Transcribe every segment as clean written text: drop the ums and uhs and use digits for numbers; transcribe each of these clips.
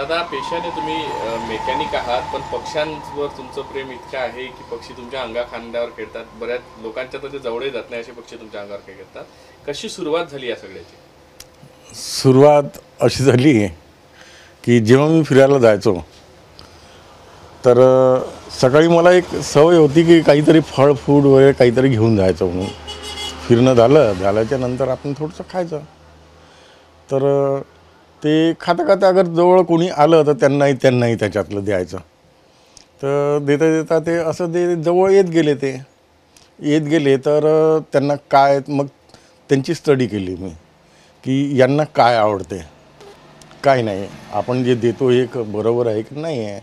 दादा पेशाने तुम्ही मेकॅनिक आहात, पण पक्ष्यांवर तुमचं प्रेम इतकं आहे की पक्षी तुमच्या अंगाखांद्यावर खेळतात. बऱ्याच लोकांच्या तर ते जवळही जात नाही असे पक्षी तुमच्या अंगावर खेळतात. कशी सुरुवात झाली या सगळ्याची? सुरुवात अशी झाली की जेव्हा मी फिरायला जायचो तर सकाळी मला एक सवय होती की काहीतरी फळ फूड वगैरे काहीतरी घेऊन जायचं म्हणून. फिरणं झाल्याच्या नंतर आपण थोडंसं खायचं. तर ते खाता खाता अगर जवळ कोणी आलं तर त्यांनाही त्याच्यातलं द्यायचं. तर देता देता ते असं ते जवळ येत गेले तर त्यांना काय, मग त्यांची स्टडी केली मी की यांना काय आवडते, काय नाही, आपण जे देतो हे बरोबर आहे की नाही आहे,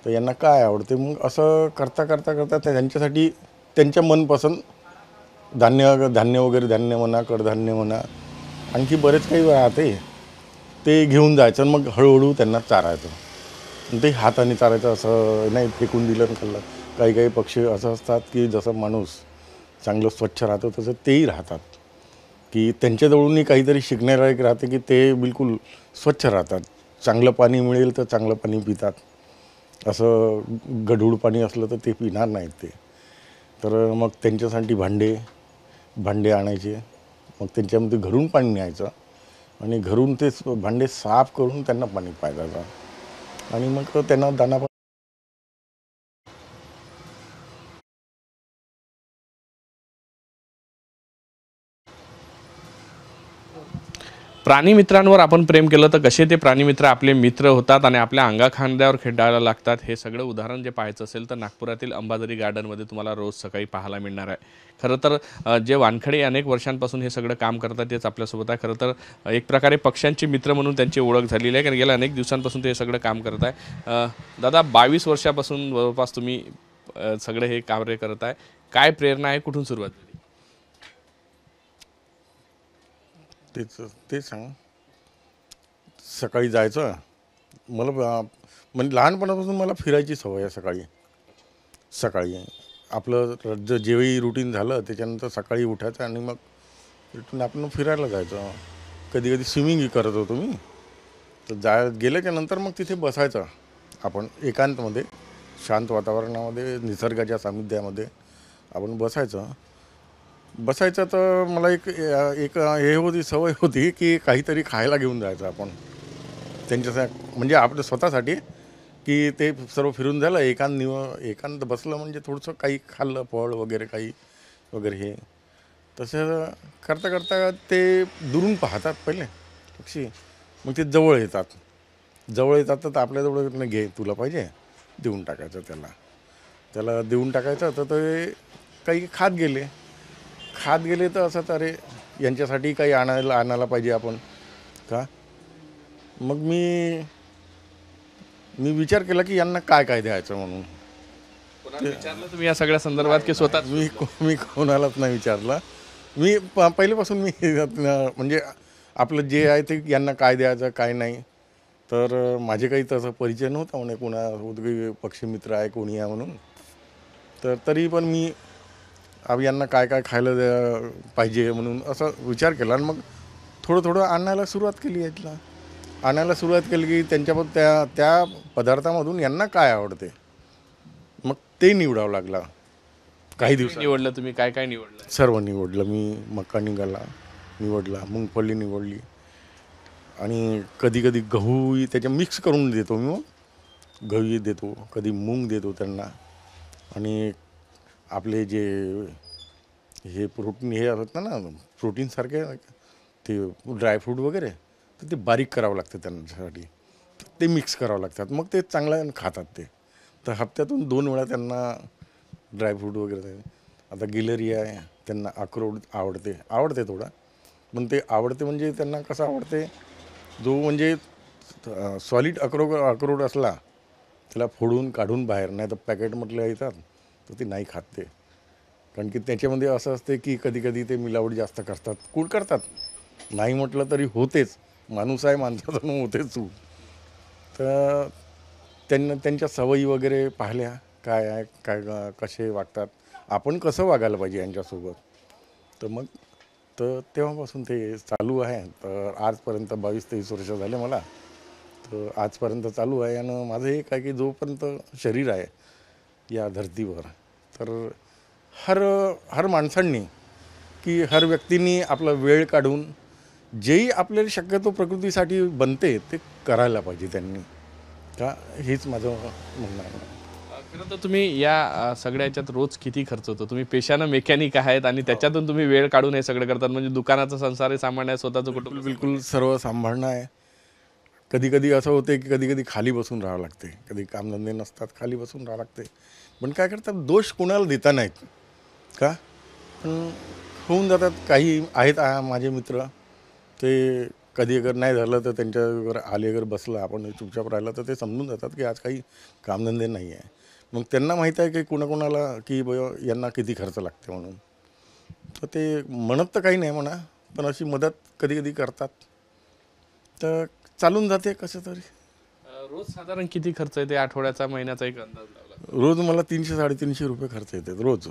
तर यांना काय आवडते. मग असं करता करता करता त्यांच्यासाठी त्यांच्या मनपसंत धान्य वगैरे, धान्य म्हणा, कडधान्य म्हणा, आणखी बरेच काही राहते ते घेऊन जायचं. मग हळूहळू त्यांना चारायचं. ते हाताने चारायचं असं नाही, फेकून दिलं खाल्लं. काही काही पक्षी असं असतात की जसं माणूस चांगलं स्वच्छ राहतं तसं तेही राहतात, की त्यांच्याजवळूनही काहीतरी शिकण्यालायक राहते की ते बिलकुल स्वच्छ राहतात. चांगलं पाणी मिळेल तर चांगलं पाणी पितात. असं गढूळ पाणी असलं तर ते पिणार नाहीत ते. तर मग त्यांच्यासाठी भांडे आणायचे. मग त्यांच्यामध्ये घरून पाणी न्यायचं आणि घरून ते भांडे साफ करून त्यांना पाणी पाजायचं आणि मग त्यांना दाना. प्राणीमित्रांवर आपण प्रेम केलं तर कसे ते प्राणीमित्र आपले मित्र होतात आणि आपल्या अंगाखांद्यावर खेळायला लागतात, हे सगळं उदाहरण जे पाहायचं असेल तर नागपुरातील अंबाझरी गार्डनमध्ये तुम्हाला रोज सकाळी पाहायला मिळणार आहे. खरं तर जे वानखडे अनेक वर्षांपासून हे सगळं काम करतात तेच आपल्यासोबत आहे. खरं तर एक प्रकारे पक्ष्यांचे मित्र म्हणून त्यांची ओळख झालेली आहे, कारण गेल्या अनेक दिवसांपासून ते सगळं काम करत आहे. दादा 22 वर्षापासून जवळपास तुम्ही सगळे हे कार्य करत आहे. काय प्रेरणा आहे, कुठून सुरुवात झाली? तेच सांग. सकाळी जायचं. मला म्हणजे लहानपणापासून मला फिरायची सवय आहे. सकाळी आपलं जेवही रुटीन झालं त्याच्यानंतर सकाळी उठायचं आणि मग रिटून आपण फिरायला जायचं. कधी कधी स्विमिंगही करत होतो मी. तर गेल्याच्या नंतर मग तिथे बसायचं आपण एकांतमध्ये, शांत वातावरणामध्ये, निसर्गाच्या सानिध्यामध्ये आपण बसायचं. तर मला एक सवय होती की काहीतरी खायला घेऊन जायचं आपण त्यांच्यासाठी, म्हणजे आपल्या स्वतःसाठी, की ते सर्व फिरून झालं एकांत बसलं म्हणजे थोडंसं काही खाल्लं, फळ वगैरे काही वगैरे. हे तसं करता करता ते दुरून पाहतात पहिले पक्षी. मग ते जवळ येतात तर आपल्याजवळ घे, तुला पाहिजे, देऊन टाकायचं त्याला देऊन टाकायचं. तर ते काही खात गेले तर असंच, अरे यांच्यासाठी काही आणायला पाहिजे आपण का. मग मी विचार केला की यांना काय द्यायचं म्हणून. विचारलं तुम्ही या सगळ्या संदर्भात की स्वतः? मी कोणालाच नाही विचारलं. पहिल्यापासून मी म्हणजे आपलं जे आहे ते यांना काय द्यायचं काय नाही. तर माझे काही तसं परिचय नव्हता म्हणे कोणा पक्षी मित्र आहे कोणी आहे म्हणून. तर तरी पण मी यांना काय खायला पाहिजे म्हणून असा विचार केला आणि मग थोडं आणायला सुरुवात केली की त्या पदार्थामधून यांना काय आवडते मग ते निवडावं लागला. काही दिवस निवडलं तुम्ही? काय निवडलं? सर्व निवडलं मी. मका निवडला, मुंगफली निवडली आणि कधी गहूही त्याच्या मिक्स करून देतो मी. मग गहूही देतो, कधी मूग देतो त्यांना. आणि आपले जे हे प्रोटीन हे असतात ना, प्रोटीनसारखे ते ड्रायफ्रूट वगैरे, तर ते बारीक करावं लागतं त्यांच्यासाठी. ते मिक्स करावं लागतात, मग ते चांगलं खातात ते. तर हप्त्यातून 2 वेळा त्यांना ड्रायफ्रूट वगैरे. आता गिलरी आहे, त्यांना अक्रोड आवडते थोडा. पण ते आवडते म्हणजे त्यांना कसं आवडते, जो म्हणजे सॉलिड अक्रोड असला त्याला फोडून काढून बाहेर, नाही तर पॅकेटमधले येतात तर ते नाही खात ते. कारण की त्याच्यामध्ये असं असते की कधी ते मिलावट जास्त करतात. नाही म्हटलं तरी होतेच, माणूस आहे, माणसाचं होतेच चूक. तर त्यांच्या सवयी वगैरे पाहिल्या, काय आहे काय कसे वागतात, आपण कसं वागायला पाहिजे यांच्यासोबत. तर तेव्हापासून ते चालू आहे. तर आजपर्यंत 22-23 वर्ष झाले मला. तर आजपर्यंत चालू आहे. आणि माझं एक आहे की जोपर्यंत शरीर आहे या धर्तीवर, तर हर हर माणसांनी की हर व्यक्तींनी आपला वेळ काढून जेही आपल्याला शक्यतो प्रकृतीसाठी बनते ते करायला पाहिजे त्यांनी. का हेच माझं म्हणणं आहे. खरं तर तुम्ही या सगळ्या ह्याच्यात रोज किती खर्च होतो? तुम्ही पेशानं मेकॅनिक आहेत आणि त्याच्यातून तुम्ही वेळ काढून हे सगळं करतात, म्हणजे दुकानाचा संसार आहे, सांभाळणं, स्वतःचं कुटुंब. बिलकुल सर्व सांभाळणं आहे. कधी कधी असं होते की कधी कधी खाली बसून राहावं लागते, कधी कामधंदे नसतात, खाली बसून राहावं लागते. पण काय करतात, दोष कोणाला देता नाहीत का, पण होऊन जातात. काही आहेत माझे मित्र, ते कधी अगर नाही झालं तर त्यांच्यावर आले, अगर बसलं आपण चुपचाप राहिलं तर ते समजून जातात की आज काही कामधंदे नाही आहे. मग त्यांना माहीत आहे की कोणाकोणाला की यांना किती खर्च लागते म्हणून, तर ते म्हणत तर काही नाही म्हणा, पण अशी मदत कधी कधी करतात, तर चालून जाते कसं तरी. रोज साधारण किती खर्च येते, आठवड्याचा, महिन्याचा एक अंदाज लावला? रोज मला 300-350 रुपये खर्च येते रोज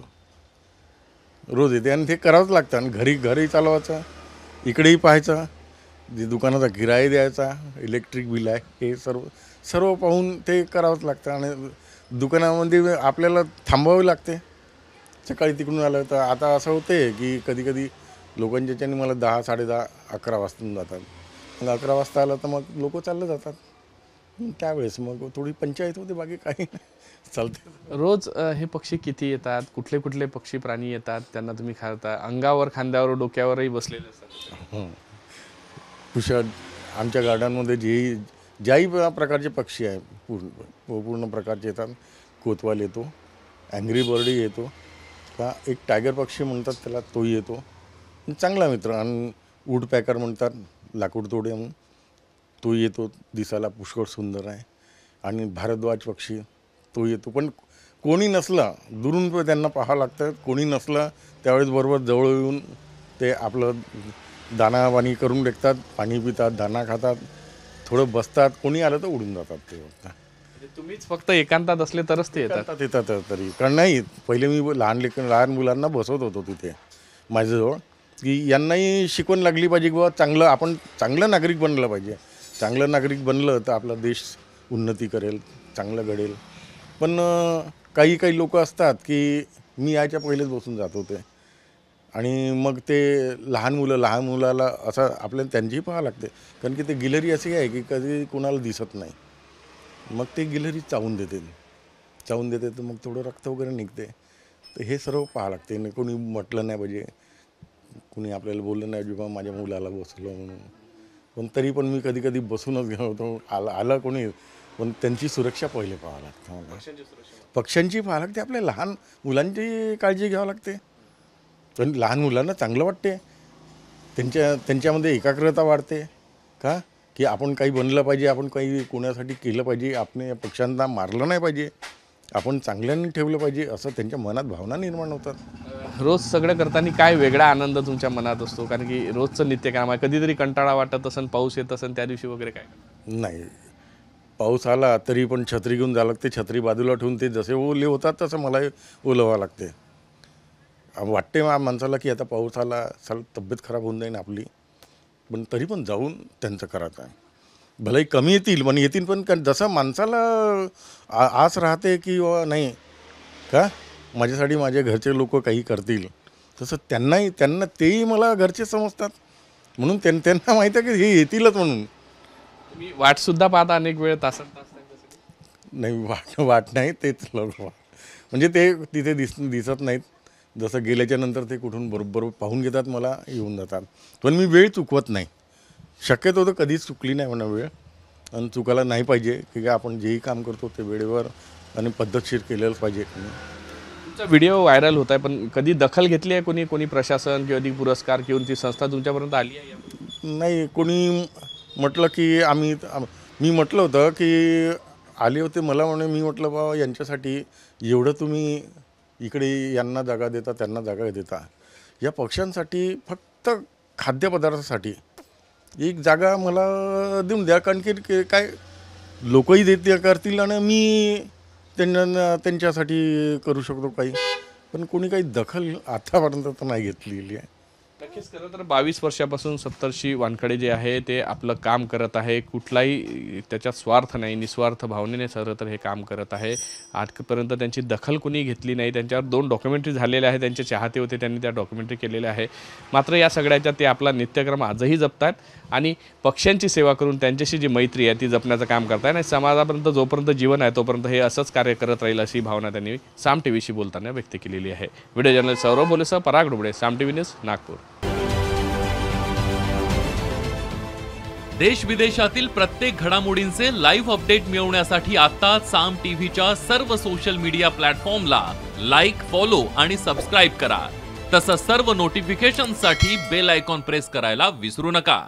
रोज येते. आणि ते करावंच लागतं. आणि घरी चालवायचं, इकडेही पाहायचं, जे दुकानाचा किराया द्यायचा, इलेक्ट्रिक बिल आहे, हे सर्व सर्व पाहून ते करावंच लागतं. आणि दुकानामध्ये आपल्याला थांबावे लागते. सकाळी तिकडून आलं तर आता असं होते की कधी कधी लोकांच्या याच्याने मला 10-10:30-11 वाजता जातात. मग 11 वाजता आलं तर मग लोक चालले जातात. त्यावेळेस मग थोडी पंचायत होते, बाकी काही नाही, चालते. रोज हे पक्षी किती येतात, कुठले कुठले पक्षी प्राणी येतात, त्यांना तुम्ही खाता, अंगावर, खांद्यावर, डोक्यावरही बसलेले असतात? कुशाल आमच्या गार्डनमध्ये ज्याही प्रकारचे पक्षी आहे पूर्ण प्रकारचे येतात. कोतवाल येतो, अँग्री बर्डही येतो, का एक टायगर पक्षी म्हणतात त्याला, तोही येतो, चांगला मित्र. आणि वूड पॅकर म्हणतात, लाकूड तोडे म्हणून, तोही येतो, दिसायला पुष्कळ सुंदर आहे. आणि भारद्वाज पक्षी तो येतो. पण कोणी नसला, दुरून त्यांना पाहावं लागतं, कोणी नसलं त्यावेळेस बरोबर जवळ येऊन ते आपलं दाना पाणी करून टाकतात, पाणी पितात, दाना खातात, थोडं बसतात, कोणी आलं तर उडून जातात ते. तुम्हीच फक्त एकांतात असले तरच ते येतात? येतात तरी, कारण नाही, पहिले मी लहान मुलांना बसवत होतो तिथे माझ्याजवळ, की यांनाही शिकवण लागली पाहिजे की बाबा आपण चांगलं नागरिक बनलं पाहिजे. चांगलं नागरिक बनलं तर आपला देश उन्नती करेल, चांगलं घडेल. पण काही लोक असतात की मी याच्या पहिलेच बसून जात होते. आणि मग ते लहान मुलाला असं आपल्याला त्यांचीही पाहावं लागते, कारण की ते गिलहरी अशी आहे की कधी कोणाला दिसत नाही. मग ते गिलहरी चावून देते तर मग थोडं रक्त वगैरे निघते. तर हे सर्व पाहावं लागते. नाही कोणी म्हटलं नाही पाहिजे, कोणी आपल्याला बोललं नाही की बाबा माझ्या मुलाला बसलं म्हणून. पण तरी पण मी कधी बसूनच घेतो. आलं कोणी, पण त्यांची सुरक्षा पहिले पाहावं लागतं. पक्ष्यांची पाहावं लागते, आपल्या लहान मुलांची काळजी घ्यावं लागते. पण लहान मुलांना चांगलं वाटते, त्यांच्यामध्ये एकाग्रता वाढते का, की आपण काही बनलं पाहिजे, आपण काही कोणासाठी केलं पाहिजे, आपण या पक्ष्यांना मारलं नाही पाहिजे, आपण चांगल्याने ठेवलं पाहिजे, असं त्यांच्या मनात भावना निर्माण होतात. रोज सगळं करताना काय वेगळा आनंद तुमच्या मनात असतो? कारण की रोजचं नित्यकाम आहे, कधीतरी कंटाळा वाटत असेल, पाऊस येत असेल त्या दिवशी वगैरे काय? नाही, पाऊस आला तरी पण छत्री घेऊन जावं लागते. छत्री बाजूला ठेवून ते जसे ओले होतात तसं मलाही ओलवावं लागते. वाटते माणसाला की आता पाऊस आला, तब्येत खराब होऊन जाईल आपली, पण तरी पण जाऊन त्यांचं करायचं आहे. भलेही कमी येतील पण येतील, पण जसं माणसाला आस राहते की नाही का माझ्यासाठी माझे घरचे लोक काही करतील, तसं त्यांना तेही मला घरचे समजतात. म्हणून त्यांना माहीत आहे की हे येतीलच म्हणून. तुम्ही वाटसुद्धा पाहता अनेक वेळ, तासन तास? नाही, वाट नाही, तेच लोक म्हणजे ते तिथे दिसत नाहीत. जसं गेल्याच्या नंतर ते कुठून बरोबर पाहून घेतात, मला येऊन जातात. पण मी वेळ चुकवत नाही, शक्यतो तर कधीच चुकली नाही म्हणा वेळ. आणि चुकायला नाही पाहिजे की आपण जेही काम करतो ते वेळेवर आणि पद्धतशीर केलेलं पाहिजे. तुमचा व्हिडिओ व्हायरल होत आहे, पण कधी दखल घेतली आहे कोणी प्रशासन किंवा अधिक पुरस्कार किंवा ती संस्था तुमच्यापर्यंत आली आहे? नाही, कोणी म्हटलं की मी म्हटलं होतं की आले होते मला म्हणे, मी म्हटलं बाबा यांच्यासाठी एवढं तुम्ही इकडे यांना जागा देता, त्यांना जागा देता, या पक्ष्यांसाठी फक्त खाद्यपदार्थासाठी एक जागा मला देऊन द्या. कारण की काय लोकही करतील आणि मी त्यांच्यासाठी करू शकतो काही. पण कोणी काही दखल आतापर्यंत तर नाही घेतलेली आहे. नक्कीच. खरं तर 22 वर्षापासून सप्तर्षी वानखडे जे आहे ते आपलं काम करत आहे. कुठलाही त्याच्यात स्वार्थ नाही, निस्वार्थ भावनेने खरं तर हे काम करत आहे. आजपर्यंत त्यांची दखल कुणी घेतली नाही. त्यांच्यावर 2 डॉक्युमेंटरी झालेले आहे. त्यांचे चाहते होते, त्यांनी त्या डॉक्युमेंटरी केलेल्या आहे. मात्र या सगळ्याच्या ते आपला नित्यक्रम आजही जपतात आणि पक्ष्यांची सेवा करून त्यांच्याशी जी मैत्री आहे ती जपण्याचं काम करत आहे आणि समाजापर्यंत जोपर्यंत जीवन आहे तोपर्यंत हे असंच कार्य करत राहील अशी भावना त्यांनी साम टीव्हीशी बोलताना व्यक्त केलेली आहे. व्हिडिओ जर्नलिस्ट सौरभ बोलेसह पराग डुबळे, साम टीव्ही न्यूज, नागपूर. देश विदेशातील प्रत्येक घडामोडींचे लाईव्ह अपडेट मिळवण्यासाठी आता साम टीव्हीच्या सर्व सोशल मीडिया प्लॅटफॉर्मला लाईक, फॉलो आणि सबस्क्राईब करा. तसंच सर्व नोटिफिकेशनसाठी बेल आयकॉन प्रेस करायला विसरू नका.